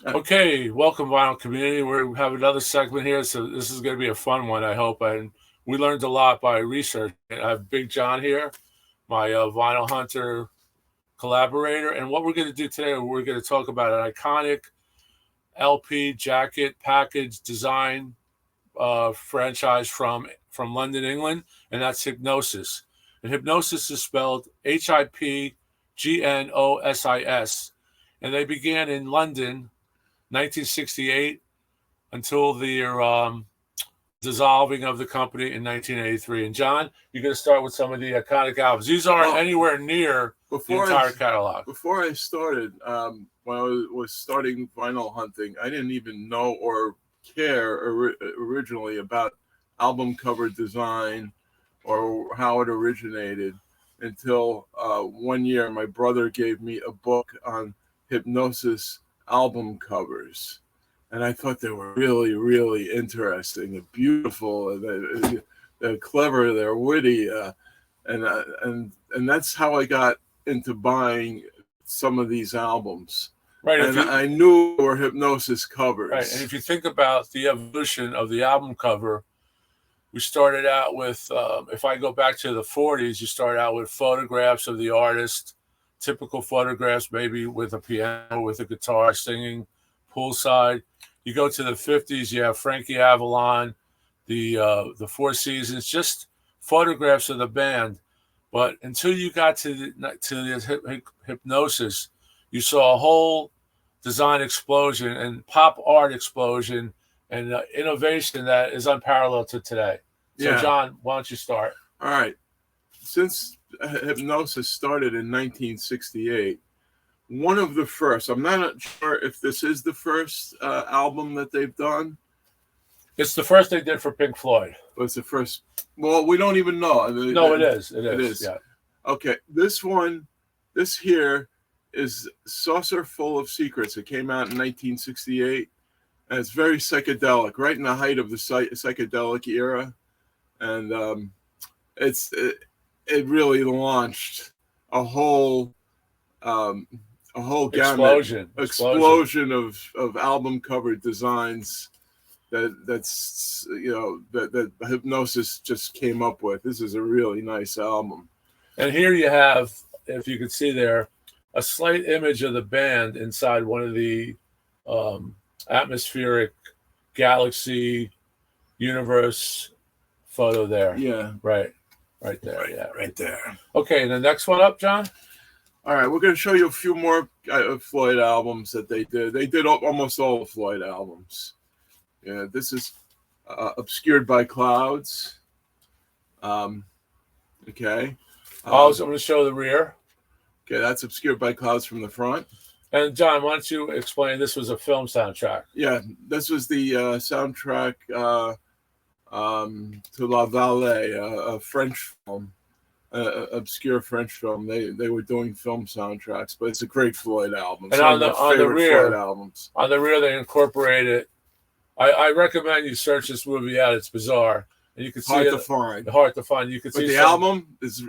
Okay, welcome, vinyl community. We have another segment here, so this is going to be a fun one, I hope. And we learned a lot by research. I have Big John here, my vinyl hunter collaborator. And what we're going to do today, we're going to talk about an iconic LP jacket package design franchise from London, England, and that's Hipgnosis. And Hipgnosis is spelled Hipgnosis, and they began in London, 1968, until the dissolving of the company in 1983. And John, you're going to start with some of the iconic albums. These aren't anywhere near the entire catalog. Before I started, when I was starting vinyl hunting, I didn't even know or care originally about album cover design or how it originated until one year my brother gave me a book on Hipgnosis album covers, and I thought they were really, really interesting and beautiful, and they're clever, they're witty, and that's how I got into buying some of these albums. Right, and I knew there were Hipgnosis covers. Right, and if you think about the evolution of the album cover, we started out with, if I go back to the 40s, you start out with photographs of the artist, typical photographs, maybe with a piano, with a guitar, singing poolside. You go to the 50s, you have Frankie Avalon, the Four Seasons, just photographs of the band. But until you got to the Hipgnosis, you saw a whole design explosion and pop art explosion and innovation that is unparalleled to today. So, yeah. John, why don't you start? All right. Since Hipgnosis started in 1968, one of the first, I'm not sure if this is the first album that they've done. It's the first they did for Pink Floyd. But it's the first. Well, we don't even know. No, it is. It is. Yeah. Okay. This here is Saucer Full of Secrets. It came out in 1968. And it's very psychedelic, right in the height of the psychedelic era. And it really launched a whole gamut, explosion of album cover designs that Hipgnosis just came up with. This is a really nice album. And here you have, if you can see there, a slight image of the band inside one of the atmospheric galaxy universe photo there. Yeah. Right there. Yeah. Right there. Okay, and the next one up, John? All right, we're going to show you a few more Floyd albums that they did. They did almost all the Floyd albums. Yeah, this is Obscured by Clouds. Okay. I'm going to show the rear. Okay, that's Obscured by Clouds from the front. And John, why don't you explain? This was a film soundtrack. Yeah, this was the soundtrack to La Vallée, a French film, obscure French film. They were doing film soundtracks, but it's a great Floyd album. And on the rear, Floyd albums. On the rear, they incorporated. I recommend you search this movie out. It's bizarre. And you can see hard to find. You can see the album is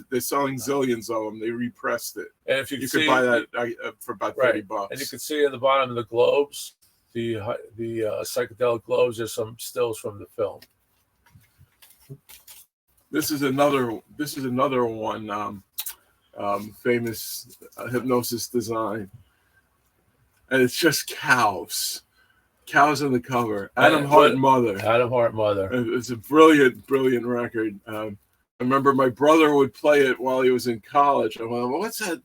they're selling zillions of them. They repressed it. And if you could buy that for about $30. And you can see at the bottom of the globes, the psychedelic globes. There's some stills from the film. This is another one famous Hipgnosis design, and it's just cows on the cover. Adam Hart Mother. It's a brilliant record. I remember my brother would play it while he was in college. I went, well, what's that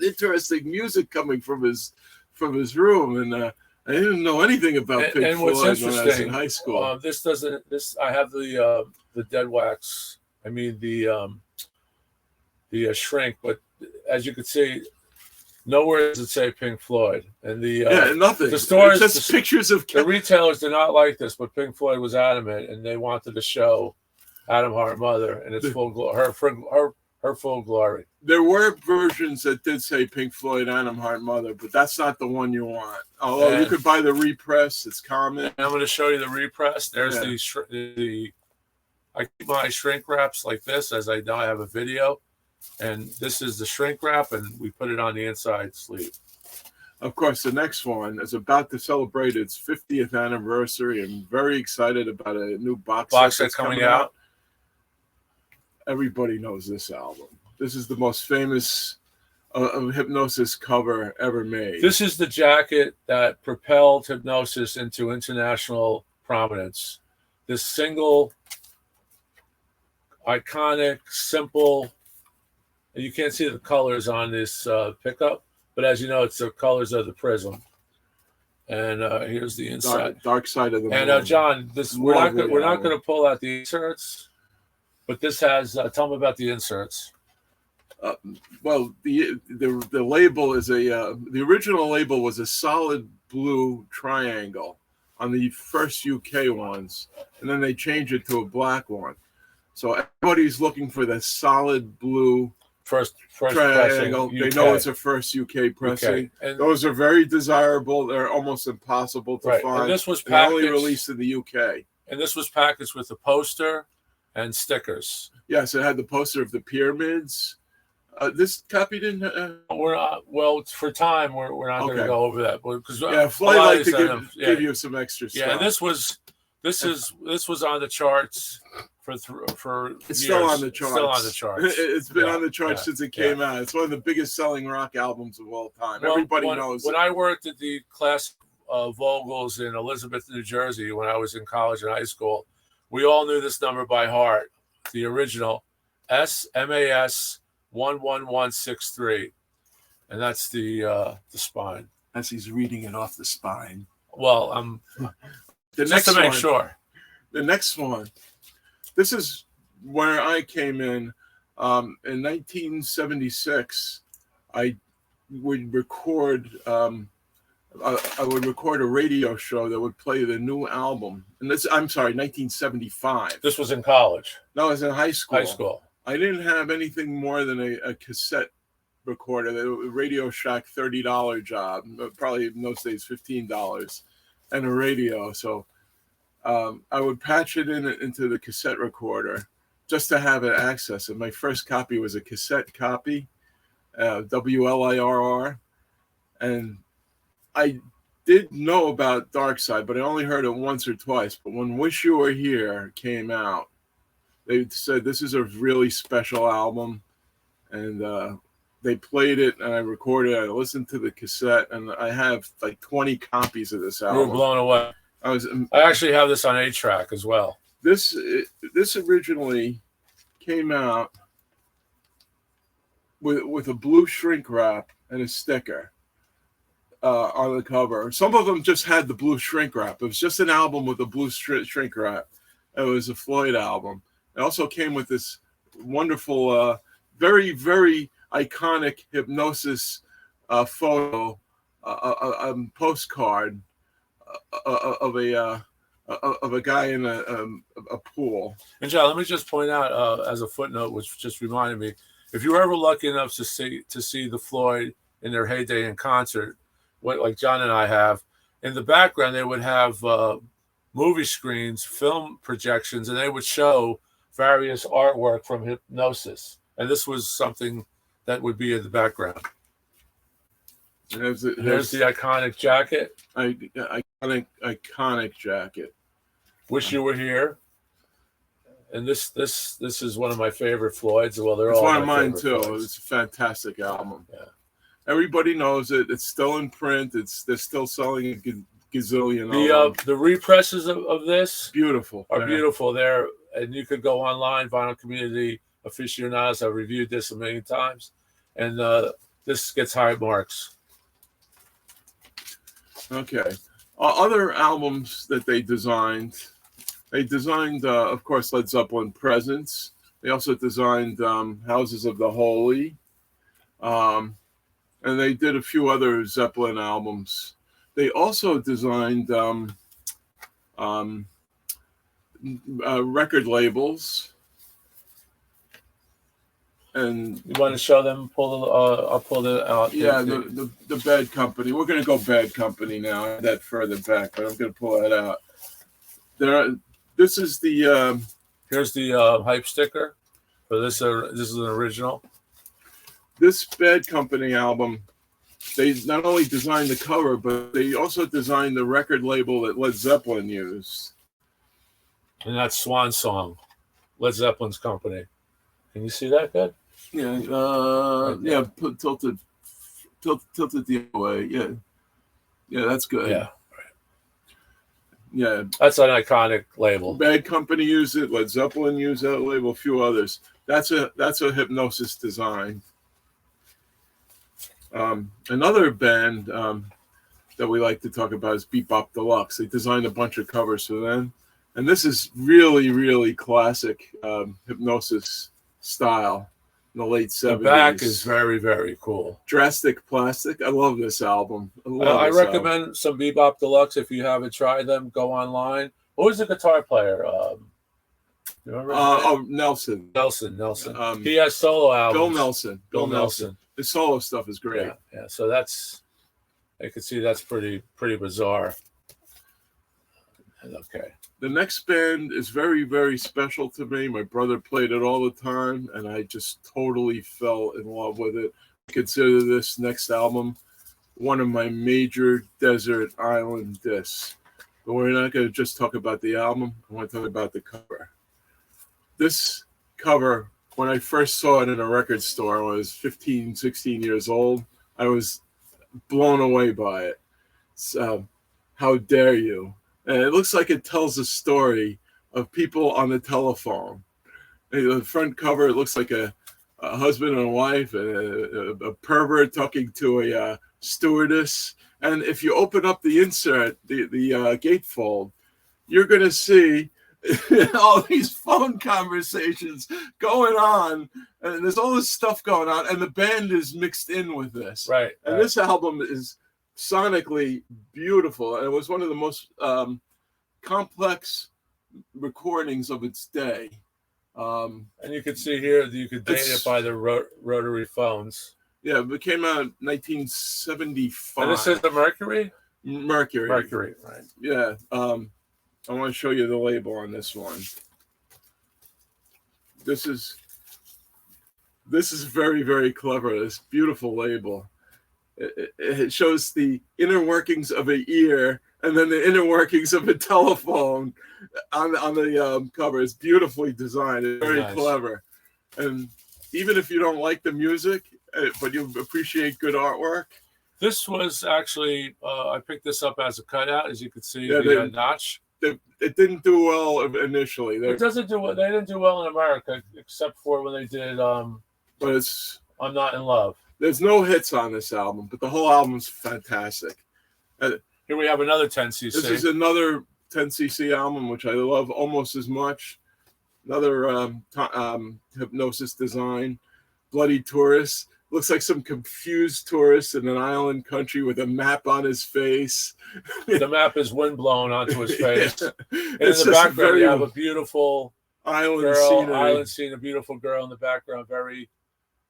interesting music coming from his room? And I didn't know anything about Pink Floyd when I was in high school. I have the dead wax. I mean the shrink, but as you can see, nowhere does it say Pink Floyd. And nothing. The stores, it's just pictures of the retailers did not like this, but Pink Floyd was adamant, and they wanted to show Adam Hart Mother in its her full glory. There were versions that did say Pink Floyd, Adam Hart Mother, but that's not the one you want. Although you could buy the repress, it's common. I'm going to show you the repress. There's I keep my shrink wraps like this, as I know I have a video, and this is the shrink wrap, and we put it on the inside sleeve. Of course, the next one is about to celebrate its 50th anniversary. I'm very excited about a new box set that's coming out. Everybody knows this album. This is the most famous Hipgnosis cover ever made. This is the jacket that propelled Hipgnosis into international prominence. This single, iconic, simple. You can't see the colors on this pickup, but as you know, it's the colors of the prism. And here's the inside. Dark side of the moon. And John, we're not going to pull out the inserts, but this has. Tell me about the inserts. Well, the label is the original label was a solid blue triangle on the first UK ones, and then they changed it to a black one. So everybody's looking for the solid blue first triangle. They know it's a first UK pressing. And those are very desirable. They're almost impossible to find. And this was only released in the UK. And this was packaged with a poster and stickers. Yes, it had the poster of the pyramids. This copy didn't. We're not. Well, for time, we're not going to go over that because FLOYD like to give you some extra stuff. Yeah, and this was on the charts for it's years. Still on the charts. Still on the charts. It's been on the charts since it came out. It's one of the biggest selling rock albums of all time. Well, everybody knows. When I worked at the classic Vogels in Elizabeth, New Jersey, when I was in college and high school, we all knew this number by heart. The original SMAS 11163, and that's the spine. As he's reading it off the spine. Well, just to make sure. The next one. This is where I came in 1976. I would record. I would record a radio show that would play the new album. And this, I'm sorry, 1975. This was in college. No, I was in high school. High school. I didn't have anything more than a cassette recorder, the Radio Shack $30 job, probably in those days $15, and a radio. So I would patch it into the cassette recorder just to have it access. And my first copy was a cassette copy, WLIRR, and I did know about Dark Side, but I only heard it once or twice. But when Wish You Were Here came out, they said this is a really special album, and they played it, and I recorded it. I listened to the cassette, and I have like 20 copies of this album. You were blown away. I actually have this on 8-track as well. This originally came out with a blue shrink wrap and a sticker on the cover. Some of them just had the blue shrink wrap. It was just an album with a blue shrink wrap. It was a FLOYD album. It also came with this wonderful, very, very iconic Hipgnosis photo, postcard of a guy in a pool. And John, let me just point out as a footnote, which just reminded me, if you were ever lucky enough to see the FLOYD in their heyday in concert, like John and I have, in the background they would have movie screens, film projections, and they would show various artwork from Hipgnosis, and this was something that would be in the background. There's the iconic jacket. Iconic jacket. Wish You Were Here. And this is one of my favorite FLOYDs. Well, they're all one of mine too. FLOYDs. It's a fantastic album. Yeah. Everybody knows it. It's still in print. They're still selling a gazillion. The represses of this beautiful are beautiful. There, and you could go online. Vinyl Community aficionados have reviewed this a million times, and this gets high marks. Okay. Other albums that they designed, of course, Led Zeppelin Presence. They also designed Houses of the Holy, and they did a few other Zeppelin albums. They also designed record labels. And you want to show them? I'll pull it out. Yeah, the Bad Company. We're going to go Bad Company now. I had that further back, but I'm going to pull that out. This is the. Here's the hype sticker. So this is an original. This Bad Company album they not only designed the cover, but they also designed the record label that Led Zeppelin used. And that's Swan Song, Led Zeppelin's company. Can you see that good? Yeah, tilted the other way. Yeah, that's good. Yeah. Yeah, that's an iconic label. Bad Company used it. Led Zeppelin used that label. A few others. That's a Hipgnosis design. Another band that we like to talk about is Bebop Deluxe. They designed a bunch of covers for them, and this is really, really classic Hipgnosis style in the late 70s. The back is very, very cool. Drastic Plastic. I love this album. I recommend some Bebop Deluxe. If you haven't tried them, go online. Who was the guitar player? You remember Nelson. Nelson. He has solo albums. Bill Nelson. His solo stuff is great. Yeah. So that's, I could see that's pretty bizarre. Okay. The next band is very, very special to me. My brother played it all the time, and I just totally fell in love with it. I consider this next album one of my major desert island discs. But we're not going to just talk about the album. I want to talk about the cover. This cover, when I first saw it in a record store, I was 15, 16 years old. I was blown away by it. So, How Dare You? And it looks like it tells a story of people on the telephone. And the front cover, it looks like a husband and a wife, a pervert talking to a stewardess. And if you open up the insert, the gatefold, you're going to see all these phone conversations going on. And there's all this stuff going on. And the band is mixed in with this. Right. And this album is sonically beautiful, and it was one of the most complex recordings of its day. And you can see here that you could date it by the rotary phones. Yeah, it came out in 1975. And this is the Mercury? Mercury, right. Yeah. I want to show you the label on this one. This is very, very clever. This beautiful label. It shows the inner workings of an ear and then the inner workings of a telephone on the cover. It's beautifully designed. It's very clever. And even if you don't like the music, but you appreciate good artwork. This was actually, I picked this up as a cutout, as you can see, the notch. It didn't do well initially. It doesn't do well. They didn't do well in America, except for when they did but it's I'm Not in Love. There's no hits on this album, but the whole album's fantastic. Here we have another 10cc. This is another 10cc album, which I love almost as much. Another Hipgnosis design. Bloody Tourist. Looks like some confused tourist in an island country with a map on his face. The map is windblown onto his face. Yeah. And in the background, you have a beautiful island scene, a beautiful girl in the background, very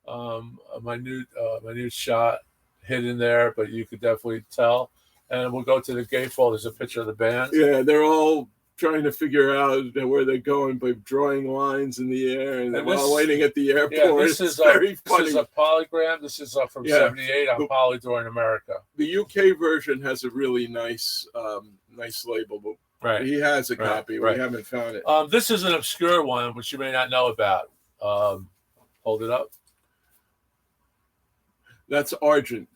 a minute shot hidden there, but you could definitely tell. And we'll go to the gatefold. There's a picture of the band. Yeah, they're all trying to figure out where they're going by drawing lines in the air and while waiting at the airport. Yeah, this is very funny. This is a polygram. This is from 78 on Polydor in America. The UK version has a really nice label, but right. He has a copy. Right. We haven't found it. This is an obscure one, which you may not know about. Hold it up. That's Argent.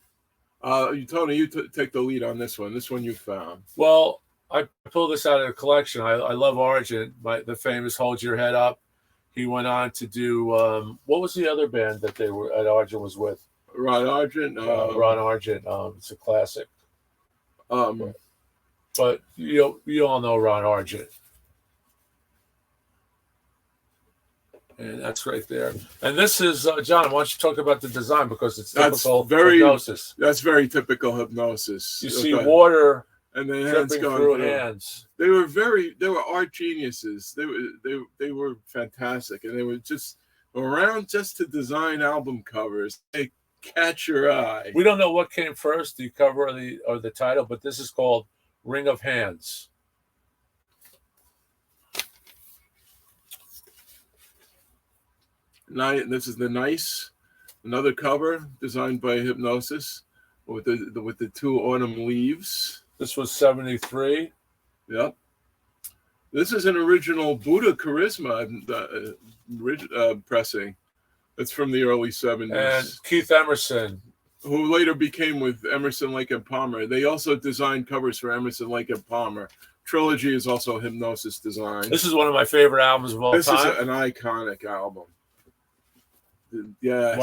Tony, you take the lead on this one. This one you found. Well, I pulled this out of the collection. I love Argent, the famous Hold Your Head Up. He went on to do, what was the other band that Argent was with? Ron Argent. Ron Argent. It's a classic. But you all know Ron Argent. And that's right there. And this is, John, why don't you talk about the design, because it's typical Hipgnosis. That's very typical Hipgnosis. You see water and then hands going through hands. They were art geniuses. They were fantastic, and they were just around just to design album covers. They catch your eye. We don't know what came first, the cover or the title, but this is called Ring of Hands. This is the Nice, another cover designed by Hipgnosis. with the two autumn leaves. This was 73. Yep. This is an original Buddha Charisma pressing. It's from the early 70s. And Keith Emerson, who later became with Emerson, Lake and Palmer. They also designed covers for Emerson, Lake and Palmer. Trilogy is also Hipgnosis design. This is one of my favorite albums of all time. This is an iconic album. Yes.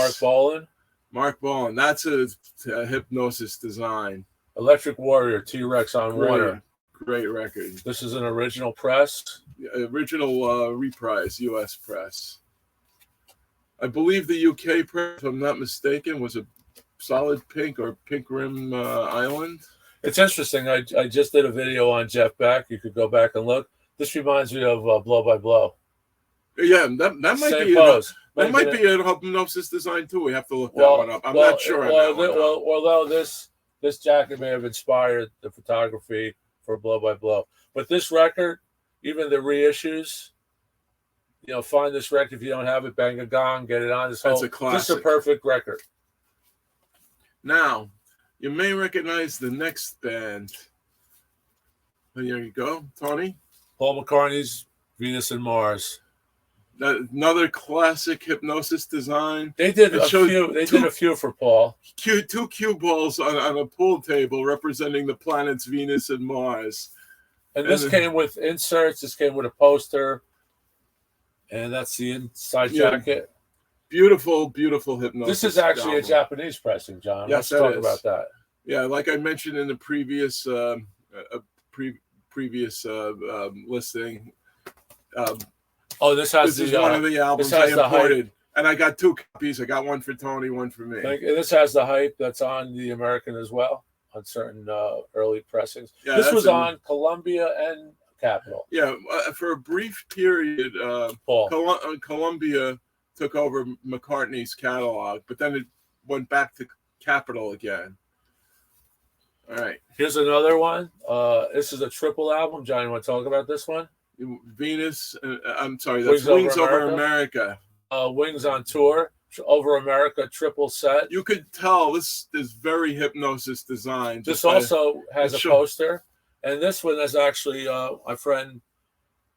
Mark Bolan. That's a Hipgnosis design. Electric Warrior, T-Rex on Water. Great record. This is an original press. Original reprise, U.S. press. I believe the UK press, if I'm not mistaken, was a solid pink or pink rim island. It's interesting. I just did a video on Jeff Beck. You could go back and look. This reminds me of Blow by Blow. Yeah, that might Same be pose. That might be a Hipgnosis design too. We have to look that one up. I'm not sure. Although this jacket may have inspired the photography for Blow by Blow, but this record, even the reissues, find this record if you don't have it. Bang a gong, get it on. That's a classic. This is a perfect record. Now, you may recognize the next band. There you go, Tony. Paul McCartney's Venus and Mars. Another classic Hipgnosis design. They did a few for Paul. Two cue balls on a pool table representing the planets Venus and Mars. And this came with inserts. This came with a poster. And that's the inside jacket. Beautiful, beautiful Hipgnosis. This is actually a Japanese pressing, John. Yes, let's talk about that. Yeah, like I mentioned in the previous listing. This has this is one of the albums I imported, and I got two copies. I got one for Tony, one for me. This has the hype that's on the American as well, on certain early pressings. Yeah, this was on Columbia and Capitol. Yeah, for a brief period, Columbia took over McCartney's catalog, but then it went back to Capitol again. All right. Here's another one. This is a triple album. John, you want to talk about this one? Venus. I'm sorry. That's Wings Over America. Wings on Tour. Over America triple set. You could tell this is very Hipgnosis design. This also has a poster. And this one is actually, my friend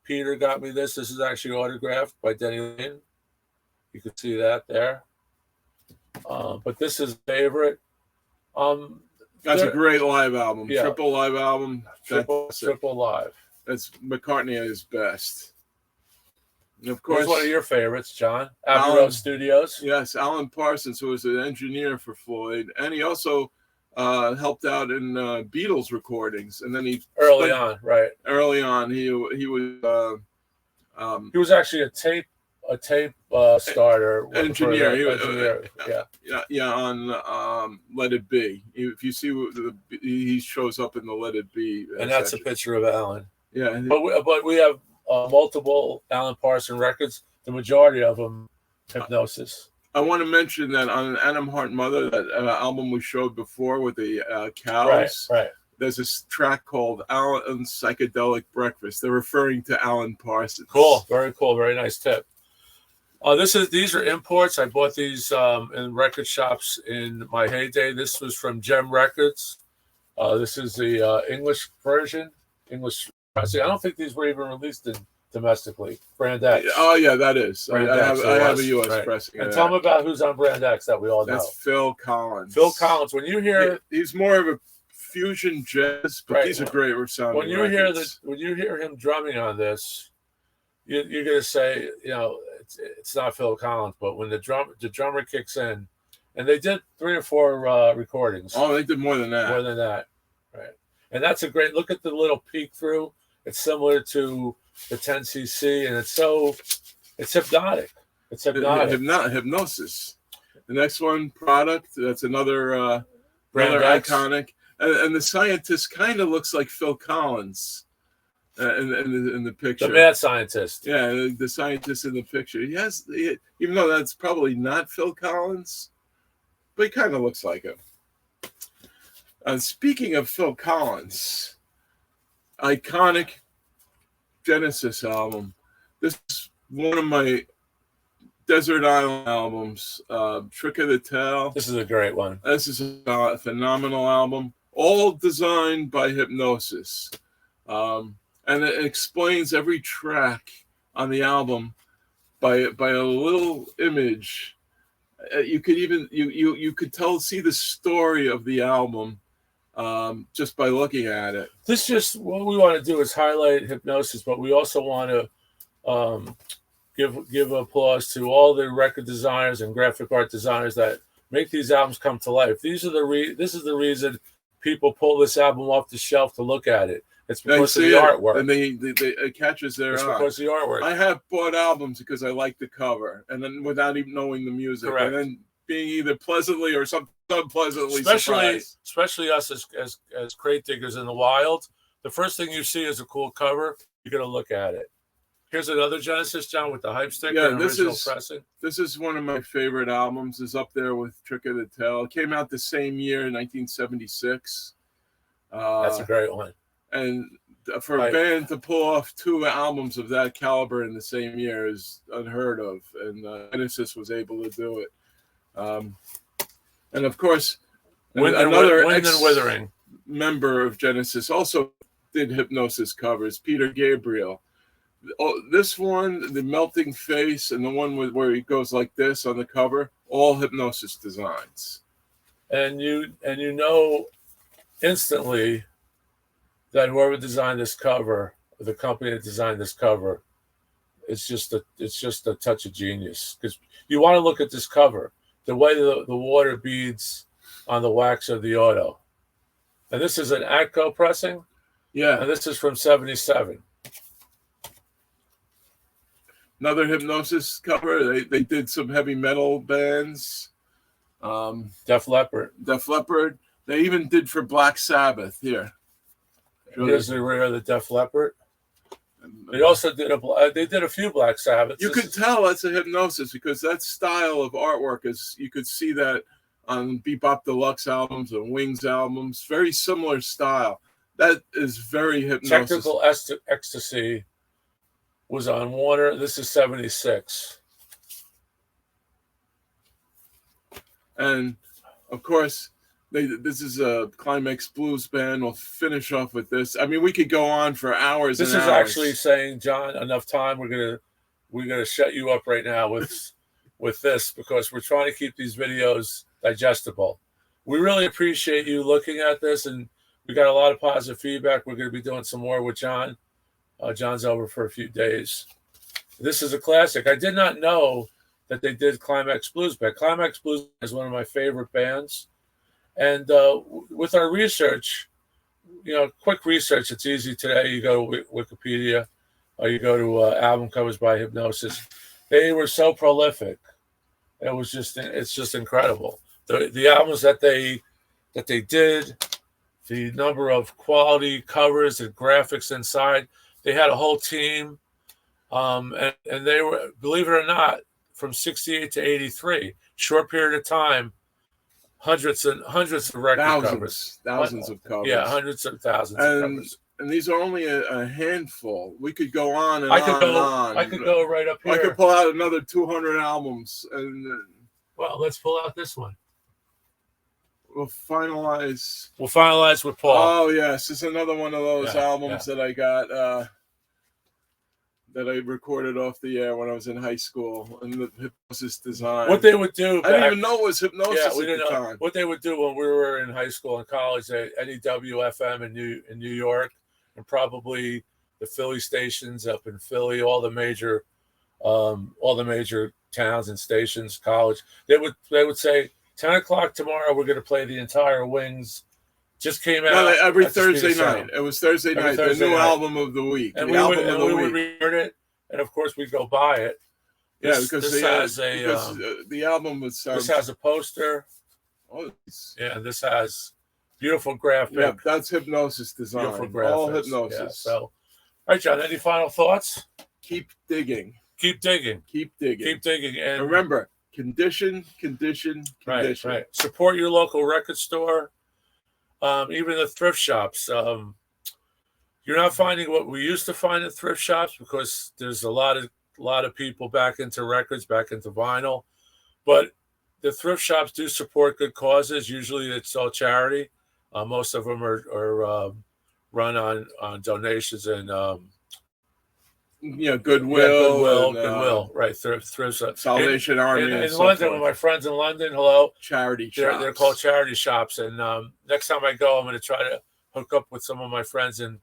Peter got me this. This is actually autographed by Denny Lane. You can see that there. But this is favorite. That's a great live album. Yeah. Triple live album. Triple live. That's McCartney at his best. And of course, one of your favorites, John. Abbey Road Studios. Yes, Alan Parsons, who was an engineer for Floyd, and he also helped out in Beatles recordings. And then early on, he was he was actually a tape starter engineer. On Let It Be. If you see he shows up in the Let It Be, and that's section. A picture of Alan. Yeah, but we have multiple Alan Parsons records. The majority of them Hipgnosis. I want to mention that on Adam Hart Mother, that album we showed before with the cows. Right. There's this track called Alan's Psychedelic Breakfast. They're referring to Alan Parsons. Cool. Very cool. Very nice tip. These are imports. I bought these in record shops in my heyday. This was from Gem Records. This is the English version. English. I don't think these were even released domestically. Brand X. Oh yeah, that is. I have a U.S. pressing. And tell me about who's on Brand X that we all know. That's Phil Collins. Phil Collins. When you hear, he's more of a fusion jazz, but these are great sounding. When you hear him drumming on this, you're gonna say, it's not Phil Collins, but when the drummer kicks in, and they did 3 or 4 recordings. Oh, they did more than that. Right? And that's a great look at the little peek through. It's similar to the 10cc, and it's hypnotic. It's hypnotic. Hipgnosis. The next one, Product. That's another iconic. And the scientist kind of looks like Phil Collins in the picture. The mad scientist. Yeah, the scientist in the picture. Even though that's probably not Phil Collins, but he kind of looks like him. Speaking of Phil Collins, iconic Genesis album. This is one of my Desert Island albums, Trick of the Tail. This is a great one. This is a phenomenal album, all designed by Hipgnosis. And it explains every track on the album by a little image. You could even you could see the story of the album just by looking at it. This just what we want to do is highlight Hipgnosis, but we also want to give applause to all the record designers and graphic art designers that make these albums come to life. This is the reason people pull this album off the shelf to look at it. It's because of the artwork, and it catches their eye. It's because of the artwork. I have bought albums because I like the cover, and then without even knowing the music, Correct. And then being either pleasantly or unpleasantly surprised. Especially us as crate diggers in the wild. The first thing you see is a cool cover. You're gonna look at it. Here's another Genesis, John, with the hype sticker and original pressing. This is one of my favorite albums. It's up there with Trick of the Tail. It came out the same year, 1976. That's a great one. And for a band to pull off 2 albums of that caliber in the same year is unheard of. And Genesis was able to do it. And of course, another Withering member of Genesis also did Hipgnosis covers, Peter Gabriel. Oh, this one, the melting face, and the one where he goes like this on the cover, all Hipgnosis designs. And you know instantly that whoever designed this cover, the company that designed this cover, it's just a touch of genius. Because you want to look at this cover, the way the water beads on the wax of the auto. And this is an Atco pressing. Yeah. And this is from 77. Another Hipgnosis cover. They did some heavy metal bands. Def Leppard. They even did for Black Sabbath here. Here's the rear of the Def Leppard. They also did a few Black Sabbaths. You could tell that's a Hipgnosis because that style of artwork you could see that on Bebop Deluxe albums and Wings albums. Very similar style. That is very Hipgnosis. Technical Ecstasy was on Warner. This is 76. And of course, this is a Climax Blues band. We'll finish off with this. I mean, we could go on for hours. This is actually saying, John, enough time. We're gonna shut you up right now with this because we're trying to keep these videos digestible. We really appreciate you looking at this, and we got a lot of positive feedback. We're going to be doing some more with John. John's over for a few days. This is a classic. I did not know that they did Climax Blues Band. Climax Blues is one of my favorite bands. And with our research, quick research, it's easy today. You go to Wikipedia or you go to album covers by Hipgnosis. They were so prolific. It's just incredible. The albums that they did, the number of quality covers and graphics inside. They had a whole team. And they were, believe it or not, from 68 to 83, short period of time, hundreds of record covers. Thousands of covers. Yeah, hundreds of thousands of covers. And these are only a handful. We could go on and I could go right up here. I could pull out another 200 albums. And well, let's pull out this one. We'll finalize with Paul. Oh, yes. This is another one of those albums that I got that I recorded off the air when I was in high school, and the Hipgnosis design. What they would do... I didn't even know it was Hipgnosis at the time. Time. What they would do when we were in high school and college at NEWFM in New York, and probably the Philly stations up in Philly, all the major towns and stations, college, they would say, 10 o'clock tomorrow, we're going to play the entire Wings. Just came out. No, every Thursday night. It was Thursday night, the new album of the week. And we would record it, and of course we'd go buy it. Because the album was... this has a poster. Oh, yeah, this has beautiful graphics. Yeah, that's Hipgnosis design. Beautiful graphics. All Hipgnosis. Yeah, so, all right, John, any final thoughts? Keep digging. Keep digging. Keep digging. Keep digging. And remember, condition. Right. Support your local record store. Even the thrift shops. You're not finding what we used to find at thrift shops because there's a lot a lot of people back into records, back into vinyl. But the thrift shops do support good causes. Usually it's all charity. Most of them are run on donations and Goodwill, Goodwill, right? Thrift Salvation Army, in and so London. forth. With my friends in London, hello, Charity shops. They're called charity shops. And next time I go, I'm going to try to hook up with some of my friends and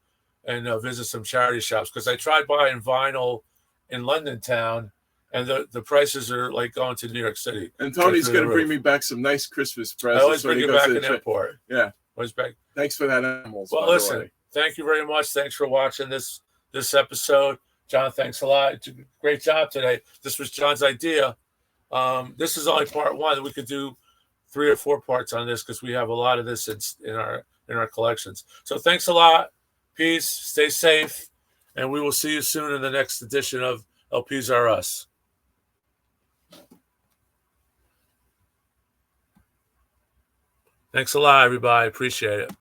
visit some charity shops, because I tried buying vinyl in London town, and the prices are like going to New York City. And Tony's going to bring me back some nice Christmas presents. I always bring you back an import. Yeah. Always back. Thanks for that, animals. Well, listen, thank you very much. Thanks for watching this episode. John, thanks a lot. Great job today. This was John's idea. This is only part one. We could do 3 or 4 parts on this, because we have a lot of this in our collections. So thanks a lot. Peace. Stay safe. And we will see you soon in the next edition of LPs Are Us. Thanks a lot, everybody. Appreciate it.